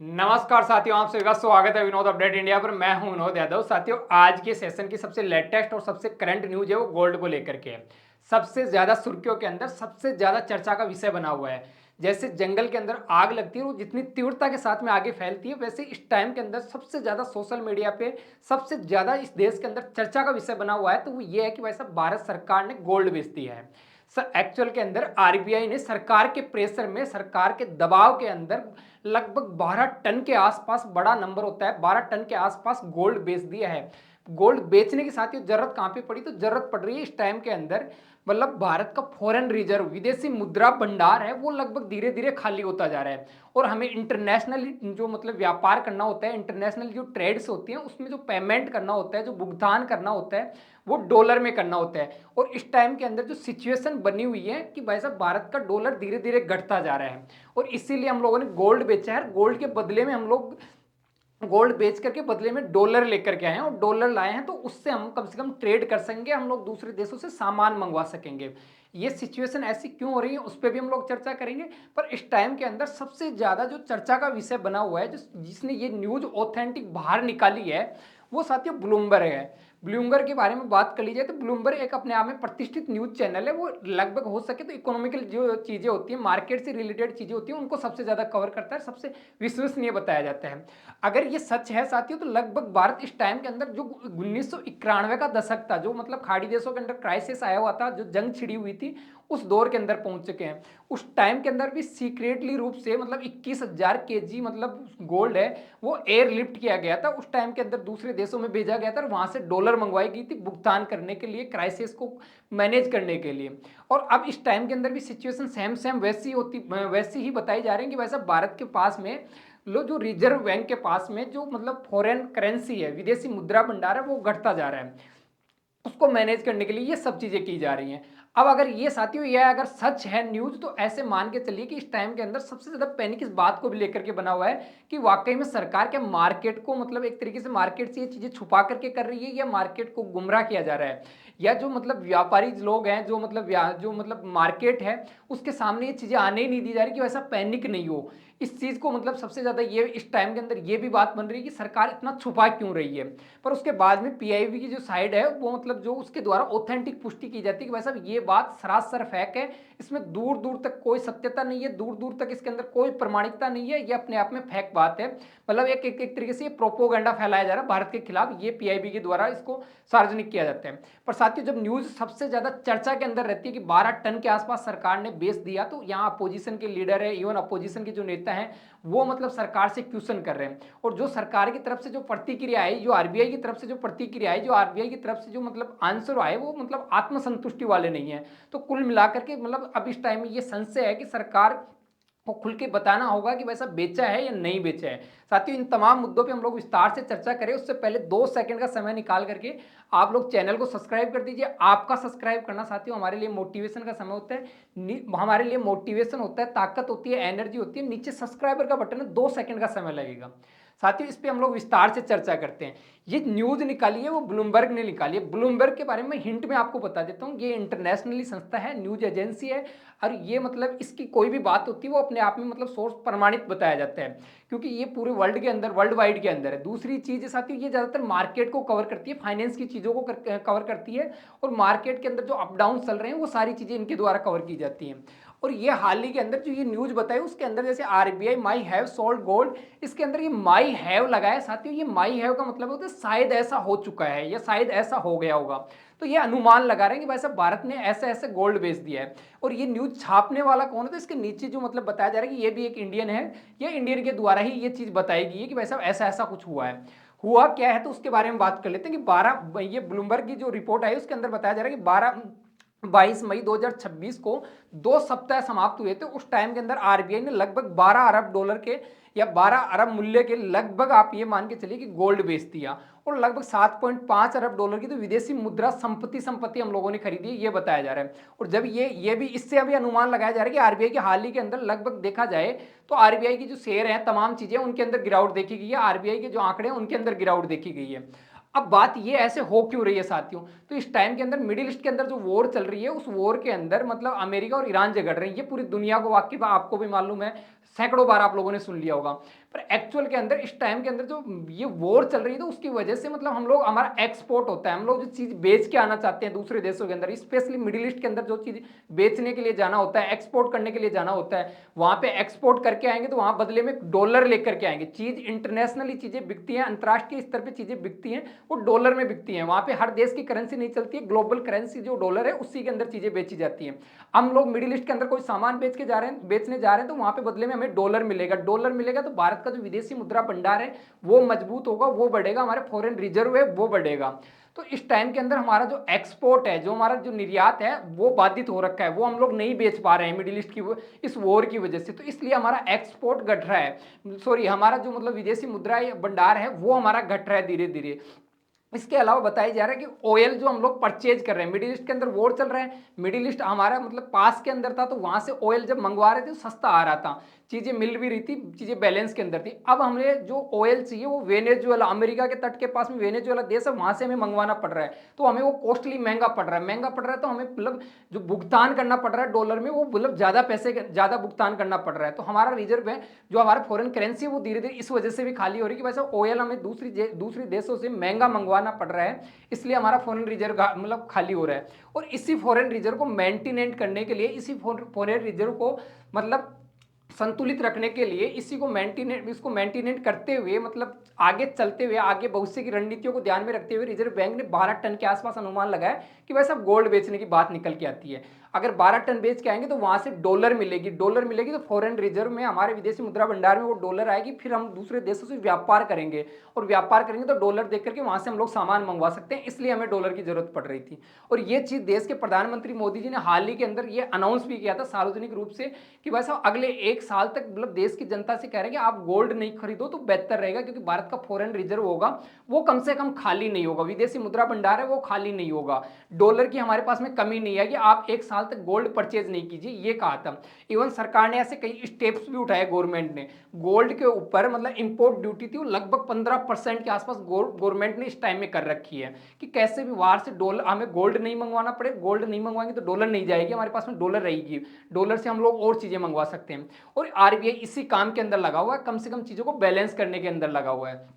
नमस्कार साथियों, आप सभी का स्वागत है विनोद अपडेट इंडिया पर। मैं हूं विनोद यादव। साथियों, आज के सेशन की सबसे लेटेस्ट और सबसे करंट न्यूज है वो गोल्ड को लेकर के है। सबसे ज्यादा सुर्खियों के अंदर सबसे ज्यादा चर्चा का विषय बना हुआ है। जैसे जंगल के अंदर आग लगती है, वो जितनी तीव्रता के साथ में आगे फैलती है, वैसे इस टाइम के अंदर सबसे ज्यादा सोशल मीडिया पे सबसे ज्यादा इस देश के अंदर चर्चा का विषय बना हुआ है। तो वो ये है कि भाई साहब, भारत सरकार ने गोल्ड बेच दिया है। सर, एक्चुअल के अंदर आरबीआई ने सरकार के प्रेशर में, सरकार के दबाव के अंदर लगभग 12 टन के आसपास, बड़ा नंबर होता है, 12 टन के आसपास गोल्ड बेच दिया है। गोल्ड बेचने के साथ ही जरूरत कहां पे पड़ी, तो जरूरत पड़ रही है इस टाइम के अंदर, मतलब भारत का फॉरेन रिजर्व, विदेशी मुद्रा भंडार है, वो लगभग धीरे धीरे खाली होता जा रहा है। और हमें इंटरनेशनल जो मतलब व्यापार करना होता है, इंटरनेशनल जो ट्रेड्स होती हैं, उसमें जो पेमेंट करना होता है, जो भुगतान करना होता है, वो डॉलर में करना होता है। और इस टाइम के अंदर जो सिचुएशन बनी हुई है कि भाई साहब, भारत का डॉलर धीरे धीरे घटता जा रहा है, और इसीलिए हम लोगों ने गोल्ड बेचा है। गोल्ड के बदले में हम लोग गोल्ड बेच करके बदले में डॉलर लेकर के आए हैं, और डॉलर लाए हैं तो उससे हम कम से कम ट्रेड कर सकेंगे, हम लोग दूसरे देशों से सामान मंगवा सकेंगे। ये सिचुएशन ऐसी क्यों हो रही है उस पर भी हम लोग चर्चा करेंगे। पर इस टाइम के अंदर सबसे ज्यादा जो चर्चा का विषय बना हुआ है, जिसने ये न्यूज ऑथेंटिक बाहर निकाली है, वो साथियों ब्लूमबर्ग है। ब्लूमबर्ग के बारे में बात कर ली जाए तो ब्लूमबर्ग एक अपने आप में प्रतिष्ठित न्यूज चैनल है। वो लगभग हो सके तो इकोनॉमिकल जो चीजें होती हैं, मार्केट से रिलेटेड चीजें होती हैं, उनको सबसे ज्यादा कवर करता है, सबसे विश्वसनीय बताया जाता है। अगर ये सच है साथियों, तो लगभग भारत इस टाइम के अंदर जो 1991 का दशक था, जो मतलब खाड़ी देशों के अंदर क्राइसिस आया हुआ था, जो जंग छिड़ी हुई थी, उस दौर के अंदर पहुंच चुके हैं। उस टाइम के अंदर भी सीक्रेटली रूप से मतलब 21,000 केजी मतलब गोल्ड है, वो एयर लिफ्ट किया गया था। उस टाइम के अंदर दूसरे देशों में भेजा गया था, और वहां से डॉलर मंगवाई गई थी भुगतान करने के लिए, क्राइसिस को मैनेज करने के लिए। और अब इस टाइम के अंदर भी सिचुएशन सेम सेम वैसी ही बताई जा रही है कि वैसा भारत के पास में लो, जो रिजर्व बैंक के पास में जो मतलब फॉरेन करेंसी है, विदेशी मुद्रा भंडार है, वो घटता जा रहा है। उसको मैनेज करने के लिए ये सब चीजें की जा रही हैं। अब अगर ये साथियों, ये अगर सच है न्यूज, तो ऐसे मान के चलिए कि इस टाइम के अंदर सबसे ज्यादा पैनिक इस बात को भी लेकर के बना हुआ है कि वाकई में सरकार क्या मार्केट को मतलब एक तरीके से मार्केट से ये चीजें छुपा करके कर रही है, या मार्केट को गुमराह किया जा रहा है, या जो मतलब व्यापारी लोग हैं, जो मतलब मार्केट है, उसके सामने ये चीजें आने ही नहीं दी जा रही कि वैसा पैनिक नहीं हो। इस चीज को मतलब सबसे ज्यादा ये इस टाइम के अंदर ये भी बात बन रही है कि सरकार इतना छुपा क्यों रही है। पर उसके बाद में पीआईबी की जो साइड है, वो मतलब जो उसके द्वारा ऑथेंटिक पुष्टि की जाती है कि भाई साहब, ये बात सरासर फेक है, इसमें दूर दूर तक कोई सत्यता नहीं है, दूर दूर तक इसके अंदर कोई प्रमाणिकता नहीं है, ये अपने आप में फेक बात है। मतलब एक तरीके से ये प्रोपोगंडा फैलाया जा रहा है भारत के खिलाफ, ये पीआईबी के द्वारा इसको सार्वजनिक किया जाता है। पर साथियों, जब न्यूज सबसे ज्यादा चर्चा के अंदर रहती है कि 12 टन के आसपास सरकार ने बेच दिया, तो यहाँ अपोजिशन के लीडर है, इवन अपोजिशन के जो नेता हैं, वो मतलब सरकार से क्वेश्चन कर रहे हैं। और जो सरकार की तरफ से जो प्रतिक्रिया आई, जो आरबीआई की तरफ से जो प्रतिक्रिया आई, जो आरबीआई की तरफ से जो मतलब आंसर आए, वो मतलब आत्मसंतुष्टि वाले नहीं है। तो कुल मिलाकर के मतलब अब इस टाइम में ये संशय है कि सरकार को खुल के बताना होगा कि वैसा बेचा है या नहीं बेचा है। साथियों, इन तमाम मुद्दों पे हम लोग विस्तार से चर्चा करें, उससे पहले 2 सेकंड का समय निकाल करके आप लोग चैनल को सब्सक्राइब कर दीजिए। आपका सब्सक्राइब करना साथियों हमारे लिए मोटिवेशन का समय होता है, हमारे लिए मोटिवेशन होता है, ताकत होती है, एनर्जी होती है। नीचे सब्सक्राइबर का बटन है, 2 सेकंड का समय लगेगा। साथियों, इस पे हम लोग विस्तार से चर्चा करते हैं। ये न्यूज निकाली है वो ब्लूमबर्ग ने निकाली है। ब्लूमबर्ग के बारे में हिंट में आपको बता देता हूँ, ये इंटरनेशनली संस्था है, न्यूज एजेंसी है, और ये मतलब इसकी कोई भी बात होती है वो अपने आप में मतलब सोर्स प्रमाणित बताया जाता है, क्योंकि ये पूरे वर्ल्ड के अंदर, वर्ल्ड वाइड के अंदर है। दूसरी चीज साथियों, ये ज्यादातर मार्केट को कवर करती है, फाइनेंस की चीजों को कवर करती है, और मार्केट के अंदर जो अप डाउन चल रहे हैं वो सारी चीजें इनके द्वारा कवर की जाती हैं। और ये हाल ही के अंदर जो ये न्यूज बताई, उसके अंदर जैसे RBI my have sold gold, इसके अंदर ये माई हैव लगाया साथियों। ये माई हैव का मतलब होता है शायद ऐसा हो चुका है, या शायद ऐसा हो गया होगा। तो ये अनुमान लगा रहे हैं कि भाई साहब, भारत ने ऐसे ऐसे गोल्ड बेच दिया है। और ये न्यूज छापने वाला कौन है, तो इसके नीचे जो मतलब बताया जा रहा है कि ये भी एक इंडियन है, ये इंडियन के द्वारा ही ये चीज बताई गई है कि भाई साहब ऐसा ऐसा कुछ हुआ है। हुआ क्या है, तो उसके बारे में बात कर लेते हैं कि 12 ये ब्लूमबर्ग की जो रिपोर्ट आई, उसके अंदर बताया जा रहा है कि 22 मई 2026 को 2 सप्ताह समाप्त हुए थे। उस टाइम के अंदर आरबीआई ने लगभग 12 अरब डॉलर के, या 12 अरब मूल्य के लगभग आप ये मान के चलिए कि गोल्ड बेच दिया, और लगभग 7.5 अरब डॉलर की तो विदेशी मुद्रा संपत्ति हम लोगों ने खरीदी है, ये बताया जा रहा है। और जब ये भी इससे अभी अनुमान लगाया जा रहा है कि आरबीआई के हाल ही के अंदर लगभग देखा जाए तो आरबीआई की जो शेयर है, तमाम चीजें, उनके अंदर गिरावट देखी गई है, आरबीआई के जो आंकड़े हैं उनके अंदर गिरावट देखी गई है। अब बात ये ऐसे हो क्यों रही है साथियों, तो इस टाइम के अंदर मिडिल ईस्ट के अंदर जो वॉर चल रही है, उस वॉर के अंदर मतलब अमेरिका और ईरान झगड़ रहे हैं, ये पूरी दुनिया को वाकिफ, आपको भी मालूम है, सैकड़ों बार आप लोगों ने सुन लिया होगा। पर एक्चुअल के अंदर इस टाइम के अंदर जो ये वॉर चल रही है तो उसकी वजह से मतलब हम लोग, हमारा एक्सपोर्ट होता है, हम लोग जो चीज़ बेच के आना चाहते हैं दूसरे देशों के अंदर, स्पेशली मिडिल ईस्ट के अंदर जो चीज़ बेचने के लिए जाना होता है, एक्सपोर्ट करने के लिए जाना होता है, वहाँ पे एक्सपोर्ट करके आएंगे तो वहाँ बदले में डॉलर लेकर के आएंगे। चीज़ इंटरनेशनली चीज़ें बिकती हैं, अंतर्राष्ट्रीय स्तर पर चीज़ें बिकती हैं, वो डॉलर में बिकती हैं। वहाँ पे हर देश की करेंसी नहीं चलती है, ग्लोबल करेंसी जो डॉलर है उसी के अंदर चीज़ें बेची जाती हैं। हम लोग मिडिल ईस्ट के अंदर कोई सामान बेचने जा रहे हैं तो वहाँ पे बदले में हमें डॉलर मिलेगा। डॉलर मिलेगा तो भारत का जो विदेशी मुद्रा भंडार है वो मजबूत होगा, वो बढ़ेगा, हमारे फॉरेन रिजर्व है वो बढ़ेगा। तो इस टाइम के अंदर हमारा जो एक्सपोर्ट है, जो हमारा जो निर्यात है वो बाधित हो रखा है, वो हम लोग नहीं बेच पा रहे हैं मिडिल ईस्ट की इस वॉर की वजह से। तो इसलिए हमारा एक्सपोर्ट घट रहा है, सॉरी हमारा जो मतलब विदेशी मुद्रा भंडार है वो हमारा घट रहा है धीरे धीरे। इसके अलावा बताया जा रहा है कि ऑयल जो हम लोग परचेज कर रहे हैं, मिडिल ईस्ट के अंदर वॉर चल रहा है, मिडिल ईस्ट हमारा मतलब पास के अंदर था तो वहां से ऑयल जब मंगवा रहे थे तो सस्ता आ रहा था, चीजें मिल भी रही थी, चीजें बैलेंस के अंदर थी। अब हमें जो ऑयल चाहिए वो वेनेजुएला, अमेरिका के तट के पास में वेनेजुएला देश है, वहां से हमें मंगवाना पड़ रहा है, तो हमें वो कॉस्टली महंगा पड़ रहा है, तो हमें मतलब जो भुगतान करना पड़ रहा है डॉलर में, वो मतलब ज्यादा पैसे ज्यादा भुगतान करना पड़ रहा है। तो हमारा रिजर्व है, जो हमारा फॉरेन करेंसी है वो धीरे धीरे इस वजह से भी खाली हो रही है कि वैसे ऑयल हमें दूसरी देशों से महंगा मंगवाना पड़ रहा है, इसलिए हमारा फॉरेन रिजर्व मतलब खाली हो रहा है। और इसी फॉरेन रिजर्व को मेंटेनेंट करने के लिए, इसी फॉरेन रिजर्व को मतलब संतुलित रखने के लिए, इसको मेंटेनेंट करते हुए मतलब आगे चलते हुए, आगे भविष्य की रणनीतियों को ध्यान में रखते हुए रिजर्व बैंक ने 12 टन के आसपास अनुमान लगाया कि वैसा गोल्ड बेचने की बात निकल के आती है। अगर 12 टन बेच के आएंगे तो वहां से डॉलर मिलेगी, तो फॉरेन रिजर्व में, हमारे विदेशी मुद्रा भंडार में वो डॉलर आएगी, फिर हम दूसरे देशों से व्यापार करेंगे, और व्यापार करेंगे तो डॉलर देख करके वहां से हम लोग सामान मंगवा सकते हैं, इसलिए हमें डॉलर की जरूरत पड़ रही थी। और ये चीज देश के प्रधानमंत्री मोदी जी ने हाल ही के अंदर ये अनाउंस भी किया था सार्वजनिक रूप से कि वैसा अगले एक साल तक मतलब देश की जनता से कह रहे हैं कि आप गोल्ड नहीं खरीदो तो बेहतर रहेगा, क्योंकि भारत का फॉरेन रिजर्व होगा वो कम से कम खाली नहीं होगा, विदेशी मुद्रा भंडार है वो खाली नहीं होगा, डॉलर की हमारे पास में कमी नहीं है कि आप एक साल तक गोल्ड परचेज नहीं कीजिए, ये कहा था। इवन सरकार ने ऐसे कई स्टेप्स भी उठाए, गवर्नमेंट ने गोल्ड के ऊपर मतलब इंपोर्ट ड्यूटी थी वो लगभग 15% के आसपास गवर्नमेंट ने इस टाइम में कर रखी है कि कैसे भी बाहर से डॉलर, हमें गोल्ड नहीं मंगवाना पड़े, गोल्ड नहीं मंगवाएंगे तो डॉलर नहीं जाएगी, हमारे पास में डॉलर रहेगी, डॉलर से हम लोग और चीजें मंगवा सकते हैं। और आरबीआई इसी काम के अंदर लगा हुआ है, कम से कम चीजों को बैलेंस करने के अंदर लगा हुआ है।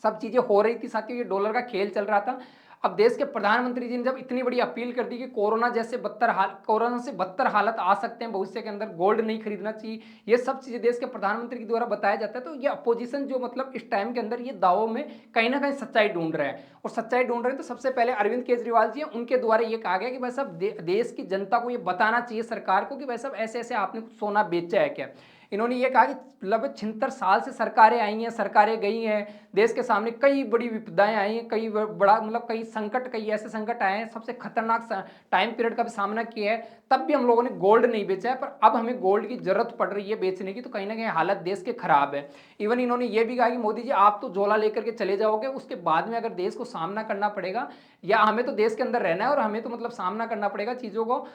सब चीजें हो रही थी साथियों, ये डॉलर का खेल चल रहा था। अब देश के प्रधानमंत्री जी ने जब इतनी बड़ी अपील कर दी कि कोरोना से बदतर हालत आ सकते हैं भविष्य के अंदर, गोल्ड नहीं खरीदना चाहिए, ये सब चीजें देश के प्रधानमंत्री के द्वारा बताया जाता है, तो ये अपोजिशन जो मतलब इस टाइम के अंदर ये दावों में कहीं ना कहीं सच्चाई ढूंढ रहे हैं। और सच्चाई ढूंढ रहे हैं तो सबसे पहले अरविंद केजरीवाल जी हैं, उनके द्वारा ये कहा गया कि भाई साहब देश की जनता को ये बताना चाहिए सरकार को कि भाई साहब ऐसे ऐसे आपने कुछ सोना बेचा है क्या। इन्होंने ये कहा कि लगभग 76 साल से सरकारें आई हैं, सरकारें गई हैं, देश के सामने कई बड़ी विपदाएं आई हैं, कई बड़ा मतलब कई संकट, कई ऐसे संकट आए हैं, सबसे खतरनाक टाइम पीरियड का भी सामना किया है, तब भी हम लोगों ने गोल्ड नहीं बेचा है, पर अब हमें गोल्ड की जरूरत पड़ रही है बेचने की, तो कहीं ना कहीं हालत देश के खराब है। इवन इन्होंने ये भी कहा कि मोदी जी आप तो झोला लेकर के चले जाओगे, उसके बाद में अगर देश को सामना करना पड़ेगा, या हमें तो देश के अंदर रहना है और हमें तो मतलब सामना करना पड़ेगा चीजों को,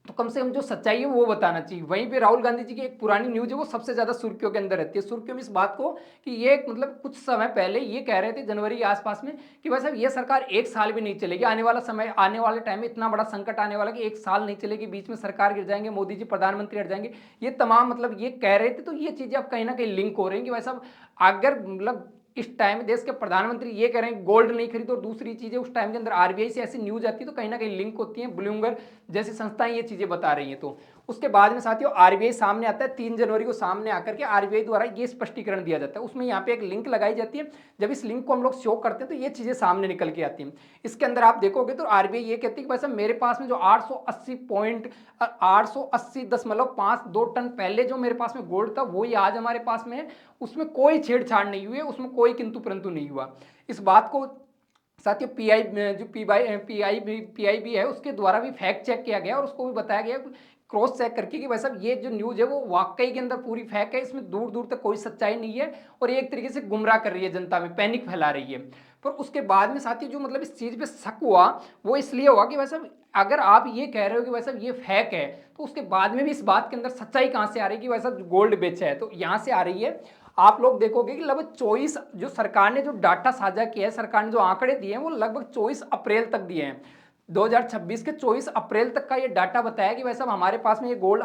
तो कम से कम जो सच्चाई है वो बताना चाहिए। वहीं पे राहुल गांधी जी की एक पुरानी न्यूज है वो सबसे ज्यादा सुर्खियों के अंदर रहती है, सुर्खियों में इस बात को कि ये मतलब कुछ समय पहले ये कह रहे थे जनवरी के आसपास में कि भाई साहब ये सरकार एक साल भी नहीं चलेगी, आने वाला समय, आने वाले टाइम में इतना बड़ा संकट आने वाला कि एक साल नहीं चलेगी, बीच में सरकार गिर जाएंगे, मोदी जी प्रधानमंत्री हट जाएंगे, ये तमाम मतलब ये कह रहे थे। तो ये चीजें अब कहीं ना कहीं लिंक हो रही है कि भाई साहब अगर मतलब इस टाइम देश के प्रधानमंत्री ये कह रहे हैं गोल्ड नहीं खरीदो, और दूसरी चीजें उस टाइम के अंदर आरबीआई से ऐसी न्यूज आती है तो कहीं ना कहीं लिंक होती है, ब्लूमबर्ग जैसी संस्थाएं ये चीजें बता रही हैं। तो उसके बाद में साथियों आरबीआई सामने आता है 3 जनवरी को, सामने आकर के आरबीआई द्वारा ये स्पष्टीकरण दिया जाता है, उसमें यहाँ पे एक लिंक लगाई जाती है, जब इस लिंक को हम लोग शो करते हैं तो ये चीजें सामने निकल के आती हैं। इसके अंदर आप देखोगे तो आरबीआई ये कहती है कि वैसे मेरे पास में जो 880.52 टन पहले जो मेरे पास में गोल्ड था वही आज हमारे पास में है, उसमें कोई छेड़छाड़ नहीं हुई है, उसमें कोई किंतु परंतु नहीं हुआ। इस बात को साथियों पीआईबी है उसके द्वारा भी फैक्ट चेक किया गया और उसको भी बताया गया क्रॉस चेक करके कि भाई साहब ये जो न्यूज़ है वो वाकई के अंदर पूरी फैक्ट है, इसमें दूर दूर तक कोई सच्चाई नहीं है, और एक तरीके से गुमराह कर रही है, जनता में पैनिक फैला रही है। पर उसके बाद में साथियों जो मतलब इस चीज़ पे शक हुआ वो इसलिए हुआ कि भाई साहब अगर आप ये कह रहे हो कि भाई साहब ये फैक है, तो उसके बाद में भी इस बात के अंदर सच्चाई कहाँ से आ रही है कि भाई साहब गोल्ड बेचा है, तो यहाँ से आ रही है। आप लोग देखोगे कि लगभग 24 जो सरकार ने जो डाटा साझा किया है, सरकार ने जो आंकड़े दिए हैं वो लगभग 24 अप्रैल तक दिए हैं, 2026 के 24 अप्रैल तक का ये डाटा बताया कि वैसे हमारे पास में ये गोल्ड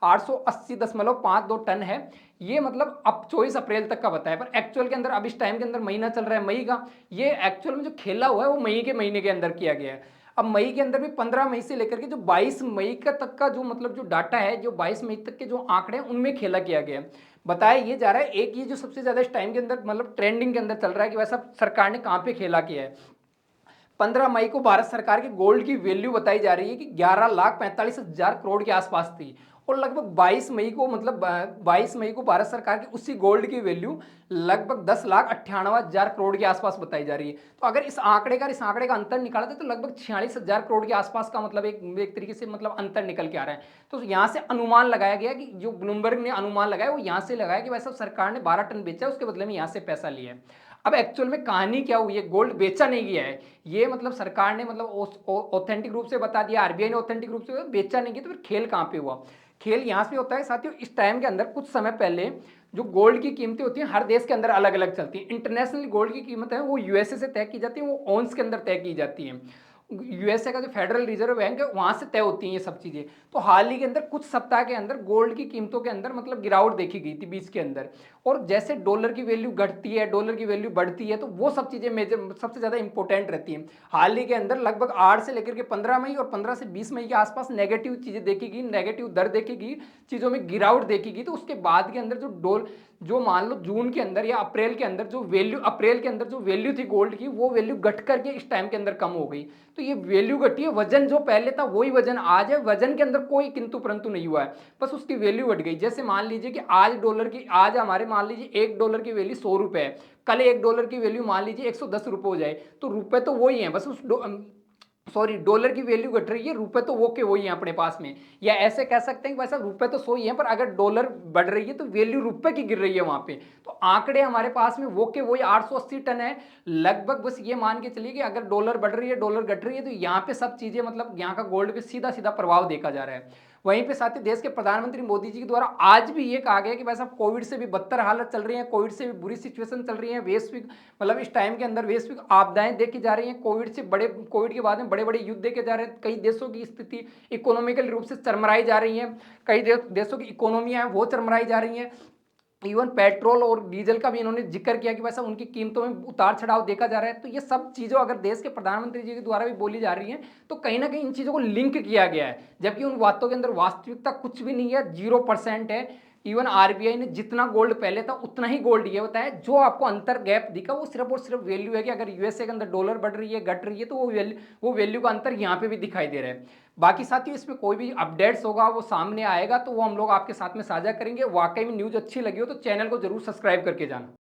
880.52 टन है। ये मतलब अब 24 अप्रैल तक का बताया, पर एक्चुअल के अंदर अब इस टाइम के अंदर महीना चल रहा है मई का, ये एक्चुअल में जो खेला हुआ है वो मई के महीने के अंदर किया गया है। अब मई के अंदर भी 15 मई से लेकर के जो 22 मई का तक का जो मतलब जो डाटा है, जो 22 मई तक के जो आंकड़े हैं उनमें खेला किया गया है। बताया ये जा रहा है, एक ये जो सबसे ज्यादा इस टाइम के अंदर मतलब ट्रेंडिंग के अंदर चल रहा है कि वैसा सरकार ने कहां पे खेला किया है। 15 मई को भारत सरकार के गोल्ड की वैल्यू बताई जा रही है कि 11,45,000 करोड़ के आसपास थी, और लगभग 22 मई को मतलब 22 मई को भारत सरकार की उसी गोल्ड की वैल्यू लगभग 10,98,000 करोड़ के आसपास बताई जा रही है। तो अगर इस आंकड़े का अंतर निकाला जाए तो लगभग 46,000 करोड़ के आसपास का मतलब एक तरीके से मतलब अंतर निकल के आ रहा है। तो यहाँ से अनुमान लगाया गया कि जो ब्लूमबर्ग ने अनुमान लगाया वो यहाँ से लगाया कि वैसा सरकार ने 12 टन बेचा है, उसके बदले में यहाँ से पैसा लिया है। अब एक्चुअल में कहानी क्या हुई है, गोल्ड बेचा नहीं गया है, ये मतलब सरकार ने मतलब ऑथेंटिक रूप से बता दिया, आरबीआई ने ऑथेंटिक रूप से बेचा नहीं गया, तो फिर खेल कहां पे हुआ? खेल यहां से होता है साथियों, इस टाइम के अंदर कुछ समय पहले जो गोल्ड की कीमतें होती हैं हर देश के अंदर अलग अलग चलती हैं। इंटरनेशनल गोल्ड की कीमत है वो यूएसए से तय की जाती है, वो ऑन्स के अंदर तय की जाती है। यूएसए का जो फेडरल रिजर्व बैंक है वहां से तय होती हैं ये सब चीजें। तो हाल ही के अंदर कुछ सप्ताह के अंदर गोल्ड की कीमतों के अंदर मतलब गिरावट देखी गई थी बीच के अंदर, और जैसे डॉलर की वैल्यू घटती है, डॉलर की वैल्यू बढ़ती है, तो वो सब चीजें मेजर सबसे ज्यादा इंपॉर्टेंट रहती हैं। हाल ही के अंदर लगभग 8 से लेकर के 15 मई और 15 से 20 मई के आसपास नेगेटिव चीजें देखी गई, नेगेटिव दर देखी गई, चीजों में गिरावट देखी गई। तो उसके बाद के अंदर जो मान लो जून के अंदर या अप्रैल के अंदर जो वैल्यू थी गोल्ड की, वो वैल्यू घट करके इस टाइम के अंदर कम हो गई। तो ये वैल्यू घटी है, वजन जो पहले था वही वजन आज है, वजन के अंदर कोई किंतु परंतु नहीं हुआ है, बस उसकी वैल्यू घट गई। जैसे मान लीजिए कि आज हमारे मान लीजिए $1 की वैल्यू 100 रुपए है, कल $1 की वैल्यू मान लीजिए 110 रुपए हो जाए, तो रुपए तो वही है, बस उस डॉलर की वैल्यू घट रही है, रुपए तो वो के वही है अपने पास में। या ऐसे कह सकते हैं कि वैसा रुपए तो 100 ही है, पर अगर डॉलर बढ़ रही है तो वैल्यू रुपए की गिर रही है वहां पे। तो आंकड़े हमारे पास में वो के वही 880 टन है लगभग। बस ये मान के चलिए कि अगर डॉलर बढ़ रही है, डॉलर घट रही है, तो यहाँ पे सब चीजें मतलब यहाँ का गोल्ड पे सीधा सीधा प्रभाव देखा जा रहा है। वहीं पे साथ ही देश के प्रधानमंत्री मोदी जी के द्वारा आज भी ये कहा गया कि वैसा कोविड से भी बदतर हालत चल रही है, कोविड से भी बुरी सिचुएशन चल रही है, वैश्विक मतलब इस टाइम के अंदर वैश्विक आपदाएं देखी जा रही हैं। कोविड के बाद में बड़े बड़े युद्ध देखे जा रहे हैं, कई देशों की स्थिति इकोनॉमिकल रूप से चरमराई जा रही है, कई देशों की इकोनॉमियां हैं वो चरमराई जा रही हैं। इवन पेट्रोल और डीजल का भी इन्होंने जिक्र किया कि वैसा उनकी कीमतों में उतार चढ़ाव देखा जा रहा है। तो ये सब चीज़ों अगर देश के प्रधानमंत्री जी के द्वारा भी बोली जा रही हैं, तो कहीं ना कहीं इन चीज़ों को लिंक किया गया है, जबकि उन बातों के अंदर वास्तविकता कुछ भी नहीं है, 0% है। इवन आरबीआई ने जितना गोल्ड पहले था उतना ही गोल्ड ये बताया, जो आपको अंतर गैप दिखा वो सिर्फ और सिर्फ वैल्यू है कि अगर यूएसए के अंदर डॉलर बढ़ रही है घट रही है, तो वो वैल्यू का अंतर यहाँ पे भी दिखाई दे रहा है। बाकी साथियों इसमें कोई भी अपडेट्स होगा वो सामने आएगा, तो वो हम लोग आपके साथ में साझा करेंगे। वाकई में न्यूज़ अच्छी लगी हो तो चैनल को जरूर सब्सक्राइब करके जाना।